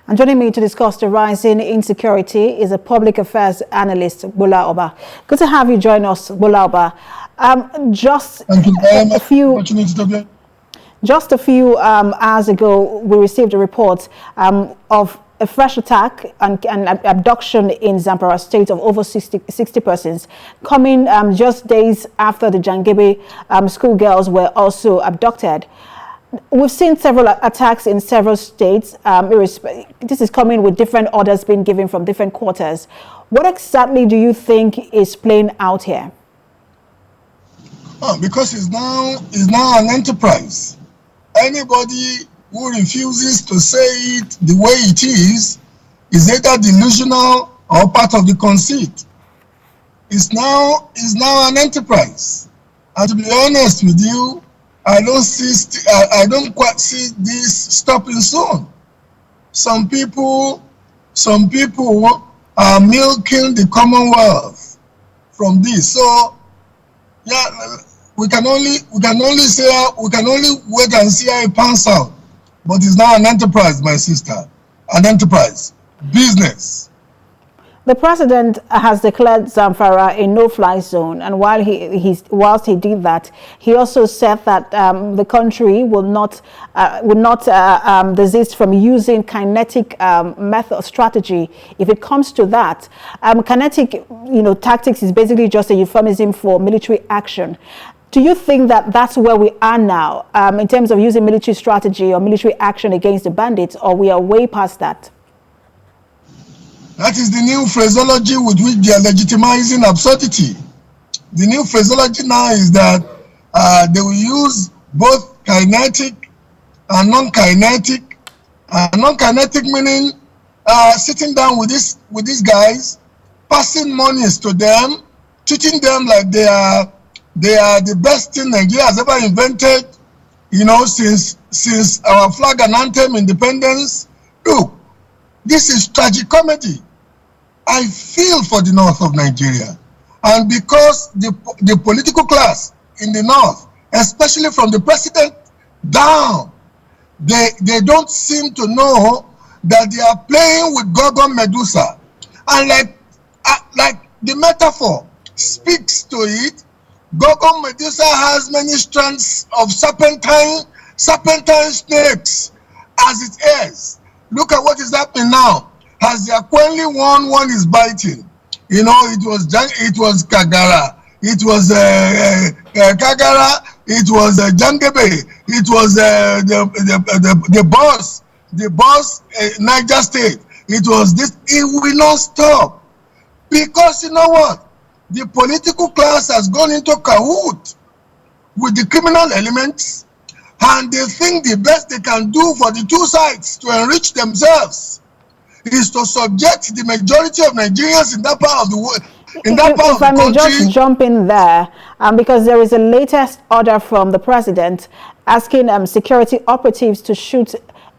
And joining me to discuss the rising insecurity is a public affairs analyst, Gbola Oba. Good to have you join us, Gbola Oba. Just a few hours ago, we received a report of a fresh attack and abduction in Zamfara state of over 60 persons, coming just days after the Jangebe schoolgirls were also abducted. We've seen several attacks in several states. This is coming with different orders being given from different quarters. What exactly do you think is playing out here? Oh, because it's now an enterprise. Anybody who refuses to say it the way it is either delusional or part of the conceit. It's now an enterprise. And to be honest with you, I don't quite see this stopping soon. Some people are milking the Commonwealth from this. So yeah, we can only wait and see how it pans out. But it's now an enterprise, my sister. An enterprise. Business. The president has declared Zamfara a no-fly zone, and whilst he did that, he also said that the country will not desist from using kinetic strategy if it comes to that. Kinetic, tactics is basically just a euphemism for military action. Do you think that that's where we are now in terms of using military strategy or military action against the bandits, or we are way past that? That is the new phraseology with which they are legitimizing absurdity. The new phraseology now is that they will use both kinetic and non-kinetic. Non-kinetic meaning sitting down with these guys, passing monies to them, treating them like they are the best thing Nigeria has ever invented, since our flag and anthem independence. Look, this is tragicomedy. I feel for the north of Nigeria. And because the political class in the north, especially from the president down, they don't seem to know that they are playing with Gorgon Medusa. And like the metaphor speaks to it, Gorgon Medusa has many strands of serpentine snakes as it is. Look at what is happening now. As they are quelling one is biting. It was Kagara, it was Kagara, it was Jangebe, it was the boss Niger State. It was this. It will not stop, because you know what? The political class has gone into cahoot with the criminal elements, and they think the best they can do for the two sides to enrich themselves is to subject the majority of Nigerians in that part of the world. If I may just jump in there, because there is a latest order from the president asking security operatives to shoot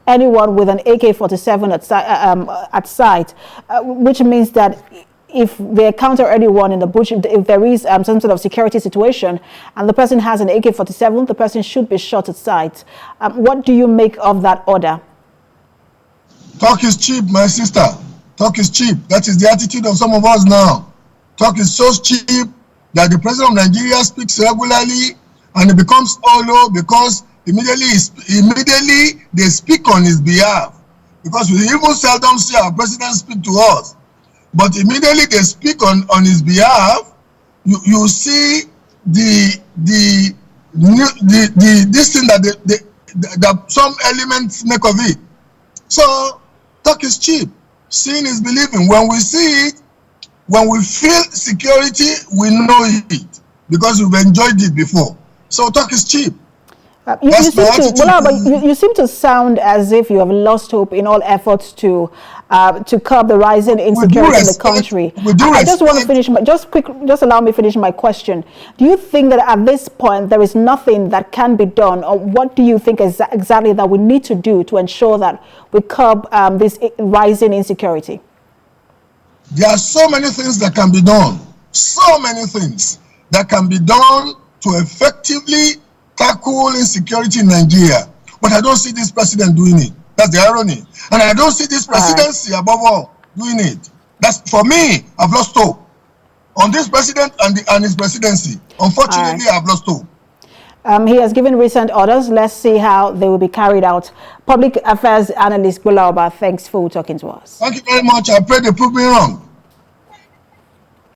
anyone with an AK-47 at sight, which means that if they encounter anyone in the bush, if there is some sort of security situation and the person has an AK-47, the person should be shot at sight. What do you make of that order? Talk is cheap, my sister. Talk is cheap. That is the attitude of some of us now. Talk is so cheap that the president of Nigeria speaks regularly and it becomes hollow because immediately they speak on his behalf. Because we even seldom see our president speak to us. But immediately they speak on his behalf, you see this thing that some elements make of it. So talk is cheap. Seeing is believing. When we see it, when we feel security, we know it because we've enjoyed it before. So talk is cheap. You seem to sound as if you have lost hope in all efforts to curb the rising insecurity in the country. I just want to finish just allow me to finish my question. Do you think that at this point there is nothing that can be done, or what do you think is exactly that we need to do to ensure that we curb this rising insecurity? There are so many things that can be done. So many things that can be done to effectively tackle insecurity in Nigeria. But I don't see this president doing it. That's the irony. And I don't see this presidency above all doing it. That's, for me, I've lost hope on this president and his presidency. Unfortunately, I've lost hope. He has given recent orders. Let's see how they will be carried out. Public Affairs Analyst Gbola Oba, thanks for talking to us. Thank you very much. I pray they prove me wrong.